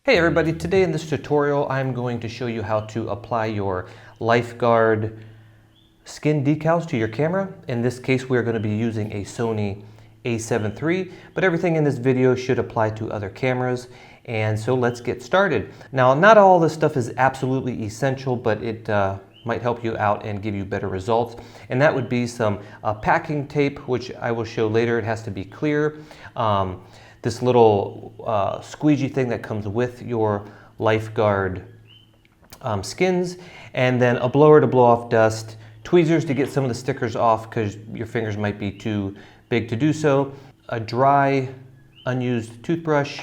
Hey everybody, today in this tutorial I'm going to show you how to apply your Life+Guard skin decals to your camera. In this case we're going to be using a Sony A7 III, but everything in this video should apply to other cameras. And so let's get started. Now, not all this stuff is absolutely essential, but it might help you out and give you better results. And that would be some packing tape, which I will show later. It has to be clear. This little squeegee thing that comes with your Life+Guard skins, and then a blower to blow off dust, tweezers to get some of the stickers off because your fingers might be too big to do so, a dry, unused toothbrush,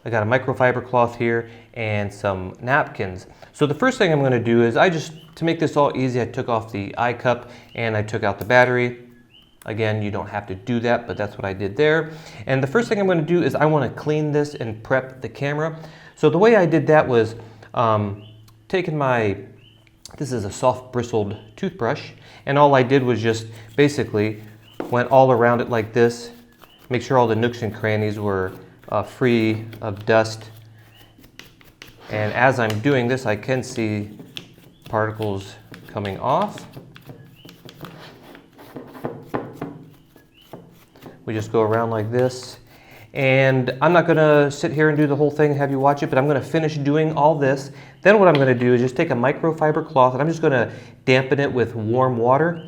I got a microfiber cloth here, and some napkins. So the first thing I'm going to do is to make this all easy, I took off the eye cup and I took out the battery. Again, you don't have to do that, but that's what I did there. And the first thing I'm going to do is I want to clean this and prep the camera. So the way I did that was taking this is a soft bristled toothbrush, and all I did was just basically went all around it like this, make sure all the nooks and crannies were free of dust. And as I'm doing this, I can see particles coming off. We just go around like this, and I'm not gonna sit here and do the whole thing and have you watch it, but I'm gonna finish doing all this. Then what I'm gonna do is just take a microfiber cloth and I'm just gonna dampen it with warm water.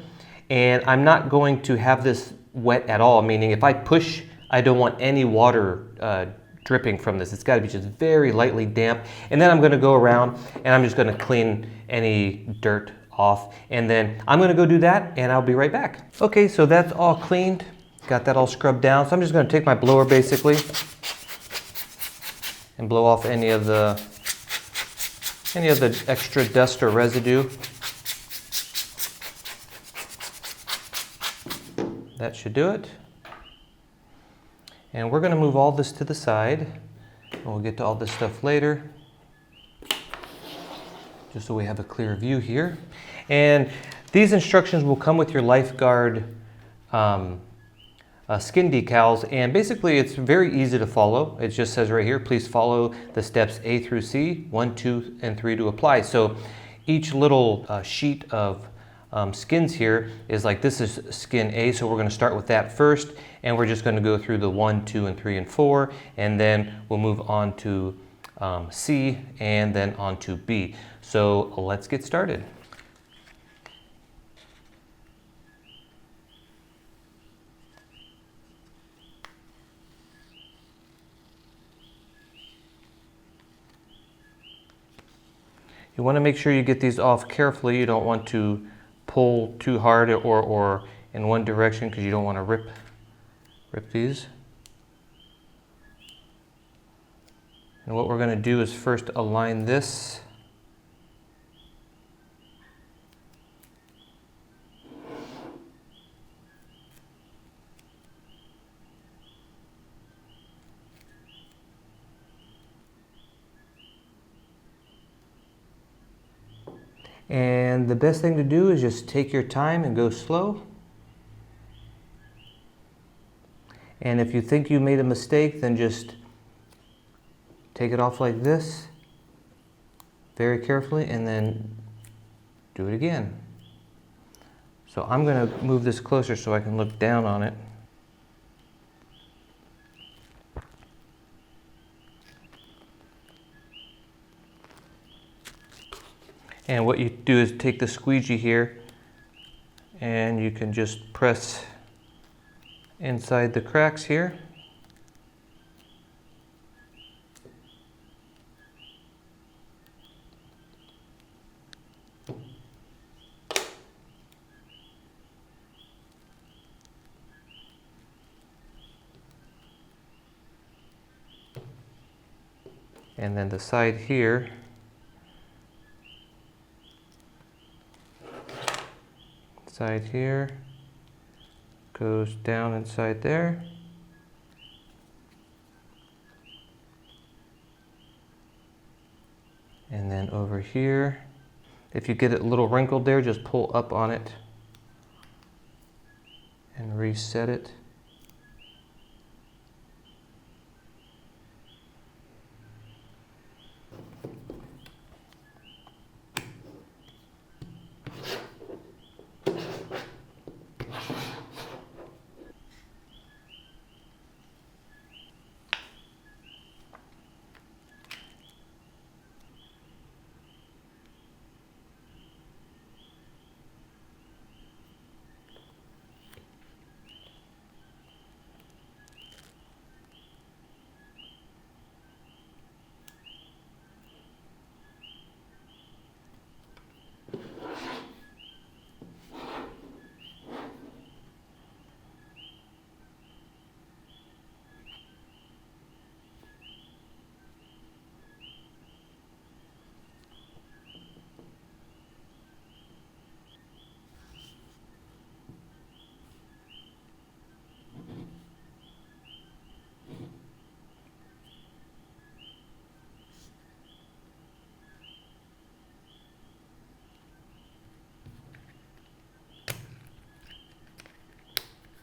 And I'm not going to have this wet at all, meaning if I push, I don't want any water dripping from this. It's gotta be just very lightly damp. And then I'm gonna go around and I'm just gonna clean any dirt off. And then I'm gonna go do that and I'll be right back. Okay, so that's all cleaned. Got that all scrubbed down. So I'm just going to take my blower basically and blow off any of the extra dust or residue. That should do it. And we're going to move all this to the side. And we'll get to all this stuff later, just so we have a clear view here. And these instructions will come with your Life+Guard skin decals, and basically it's very easy to follow. It just says right here, please follow the steps A through C, 1, 2, and 3 to apply. So each little sheet of skins here is like, this is skin A, so we're going to start with that first, and we're just going to go through the 1, 2, and 3, and 4, and then we'll move on to C, and then on to B. So let's get started. You want to make sure you get these off carefully. You don't want to pull too hard or in one direction, because you don't want to rip these. And what we're going to do is first align this. And the best thing to do is just take your time and go slow. And if you think you made a mistake, then just take it off like this, very carefully, and then do it again. So I'm going to move this closer so I can look down on it. And what you do is take the squeegee here and you can just press inside the cracks here. And then the side here, goes down inside there. And then over here, if you get it a little wrinkled there, just pull up on it and reset it.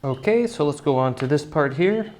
Okay, so let's go on to this part here.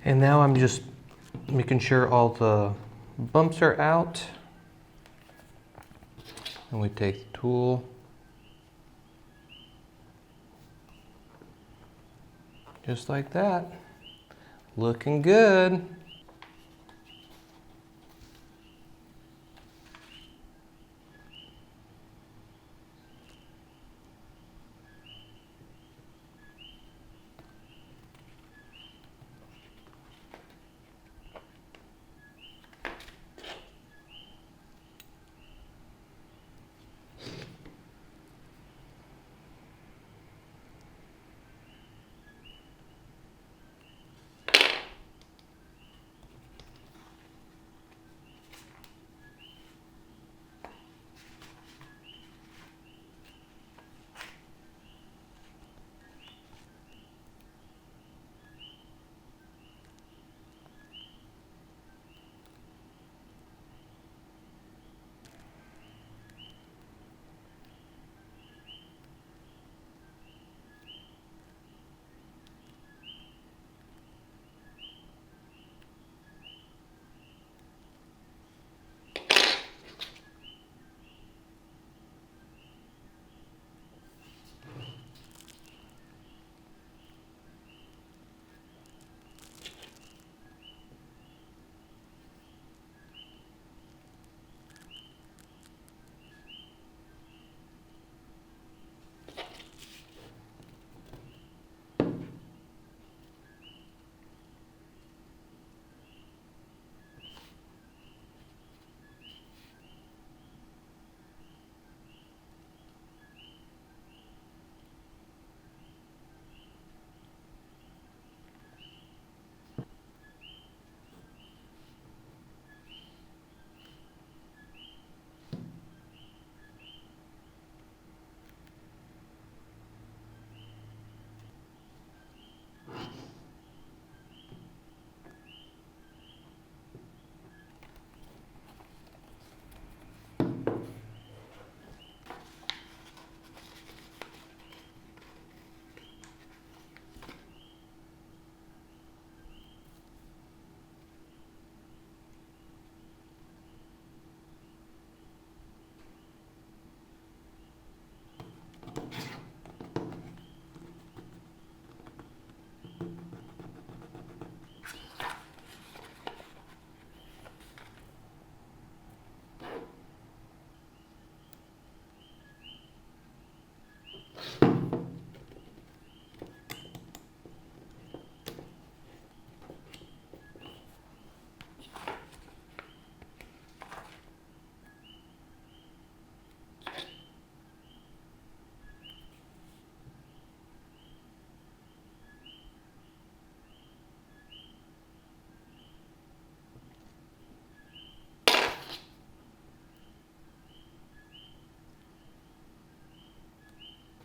And now I'm just making sure all the bumps are out. And we take the tool. Just like that. Looking good.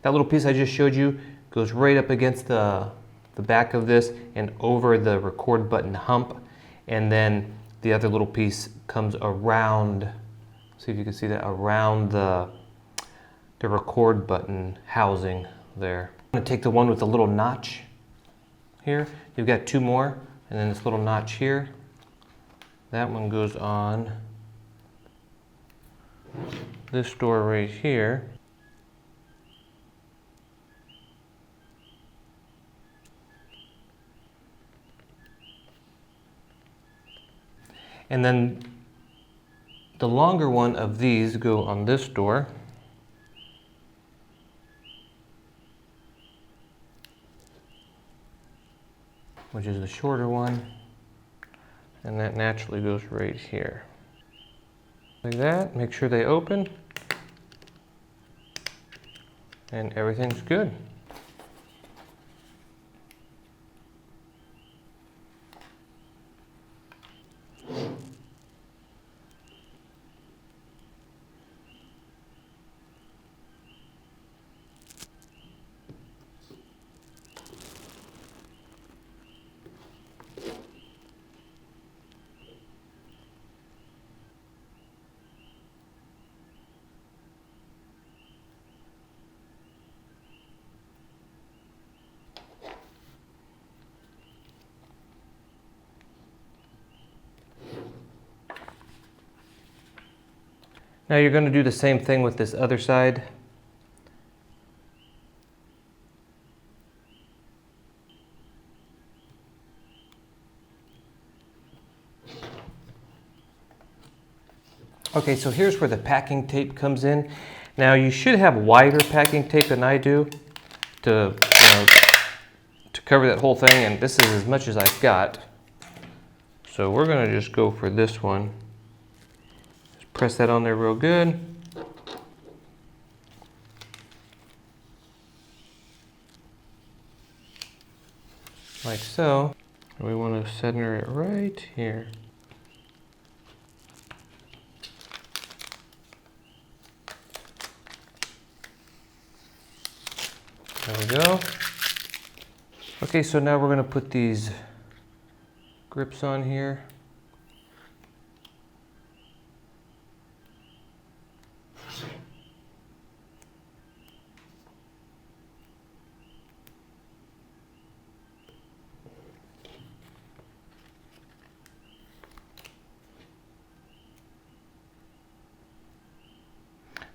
That little piece I just showed you goes right up against the back of this and over the record button hump. And then the other little piece comes around, see if you can see that, around the record button housing there. I'm gonna take the one with the little notch here. You've got two more, and then this little notch here. That one goes on this door right here. And then the longer one of these go on this door. Which is the shorter one. And that naturally goes right here. Like that, make sure they open. And everything's good. Now you're going to do the same thing with this other side. Okay, so here's where the packing tape comes in. Now you should have wider packing tape than I do to cover that whole thing, and this is as much as I've got. So we're going to just go for this one. Just press that on there real good. Like so. And we want to center it right here. There we go. Okay, so now we're going to put these grips on here.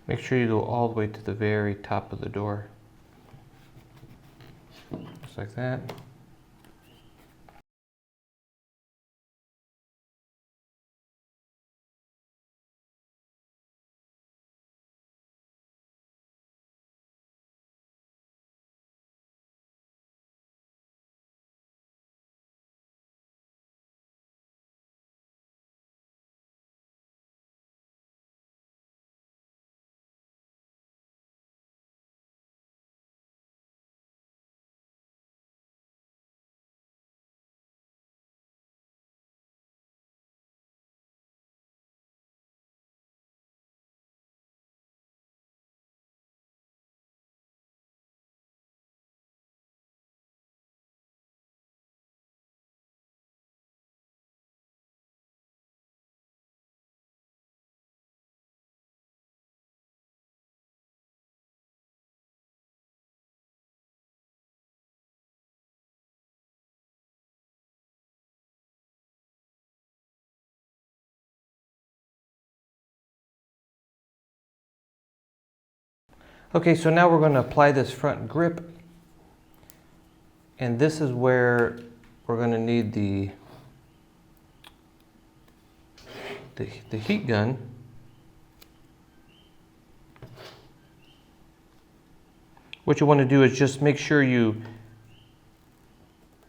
Make sure you go all the way to the very top of the door. Just like that. Okay, so now we're going to apply this front grip, and this is where we're going to need the heat gun. What you want to do is just make sure you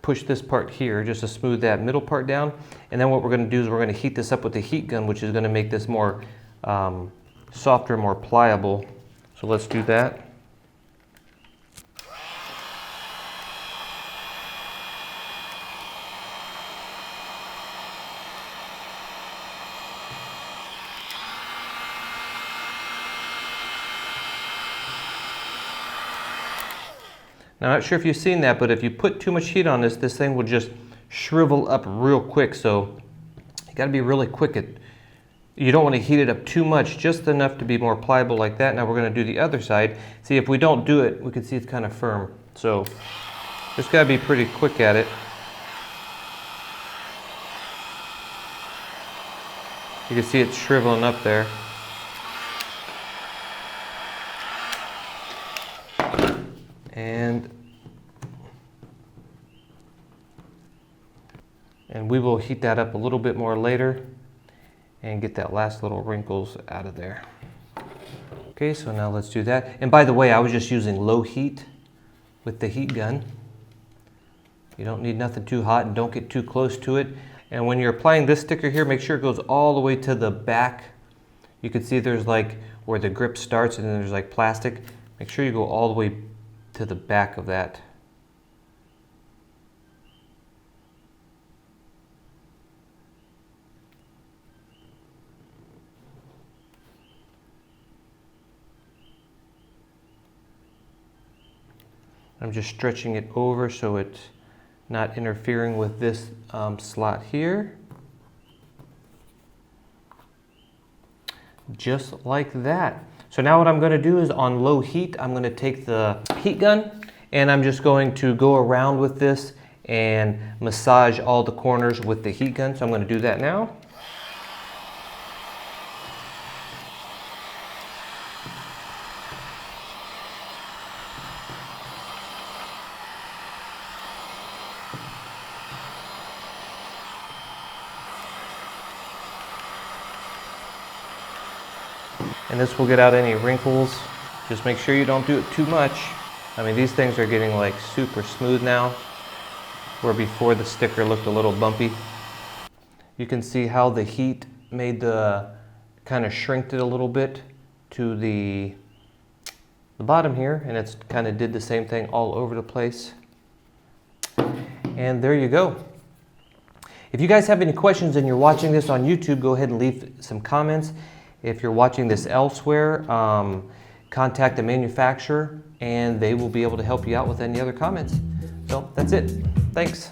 push this part here just to smooth that middle part down, and then what we're going to do is we're going to heat this up with the heat gun, which is going to make this more softer, more pliable. So let's do that. Now, I'm not sure if you've seen that, but if you put too much heat on this, this thing will just shrivel up real quick. So you got to be really quick. You don't want to heat it up too much, just enough to be more pliable like that. Now we're going to do the other side. See, if we don't do it, we can see it's kind of firm. So just got to be pretty quick at it. You can see it's shriveling up there. And we will heat that up a little bit more later and get that last little wrinkles out of there. Okay, so now let's do that. And by the way, I was just using low heat with the heat gun. You don't need nothing too hot, and don't get too close to it. And when you're applying this sticker here, make sure it goes all the way to the back. You can see there's like where the grip starts and then there's like plastic. Make sure you go all the way to the back of that. I'm just stretching it over so it's not interfering with this slot here. Just like that. So now what I'm going to do is on low heat, I'm going to take the heat gun and I'm just going to go around with this and massage all the corners with the heat gun. So I'm going to do that now. And this will get out any wrinkles. Just make sure you don't do it too much. I mean, these things are getting like super smooth now, where before the sticker looked a little bumpy. You can see how the heat made the, kind of shrinked it a little bit to the bottom here, and it's kind of did the same thing all over the place. And there you go. If you guys have any questions and you're watching this on YouTube, go ahead and leave some comments. If you're watching this elsewhere, contact the manufacturer and they will be able to help you out with any other comments. So that's it. Thanks.